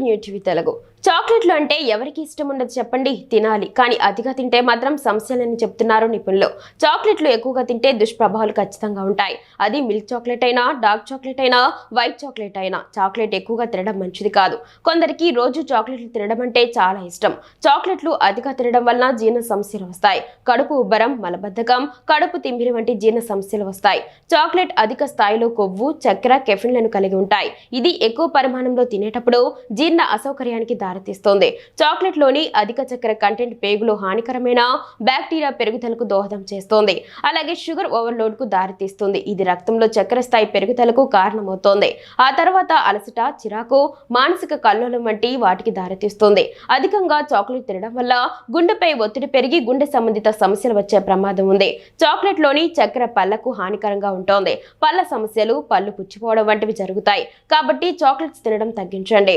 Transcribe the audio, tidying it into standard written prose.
New TV Telugu. చాక్లెట్లు అంటే ఎవరికి ఇష్టం ఉండదు చెప్పండి, తినాలి. కానీ అతిగా తింటే మాత్రం సమస్యలని చెప్తున్నారు నిపుణులు. చాక్లెట్లు ఎక్కువగా తింటే దుష్ప్రభావాలు ఖచ్చితంగా ఉంటాయి. అది మిల్క్ చాక్లెట్ అయినా, డార్క్ చాక్లెట్ అయినా, వైట్ చాక్లెట్ అయినా చాక్లెట్ ఎక్కువగా తినడం మంచిది కాదు. కొందరికి రోజు చాక్లెట్లు తినడం అంటే చాలా ఇష్టం. చాక్లెట్లు అతిగా తినడం వల్ల జీర్ణ సమస్యలు వస్తాయి. కడుపు ఉబ్బరం, మలబద్ధకం, కడుపు తిమ్మిరి వంటి జీర్ణ సమస్యలు వస్తాయి. చాక్లెట్ అధిక స్థాయిలో కొవ్వు, చక్కెర, కెఫిన్లను కలిగి ఉంటాయి. ఇది ఎక్కువ పరిమాణంలో తినేటప్పుడు జీర్ణ అసౌకర్యానికి దారితీస్తుంది. చాక్లెట్ లోని అధిక చక్కెర కంటెంట్ పేగులో హానికరమైన బ్యాక్టీరియా పెరుగుదలకు దోహదం చేస్తుంది. అలాగే షుగర్ ఓవర్లోడ్ కు దారితీస్తుంది. ఇది రక్తంలో చక్కెర స్థాయి పెరుగుదలకు కారణమవుతోంది. ఆ తర్వాత అలసట, చిరాకు, మానసిక కల్లోలం వంటి వాటికి దారితీస్తుంది. అధికంగా చాక్లెట్ తినడం వల్ల గుండెపై ఒత్తిడి పెరిగి గుండె సంబంధిత సమస్యలు వచ్చే ప్రమాదం ఉంది. చాక్లెట్ లోని చక్కెర పళ్లకు హానికరంగా ఉంటుంది. పళ్ల సమస్యలు, పళ్ళు పుచ్చిపోవడం వంటివి జరుగుతాయి. కాబట్టి చాక్లెట్స్ తినడం తగ్గించండి.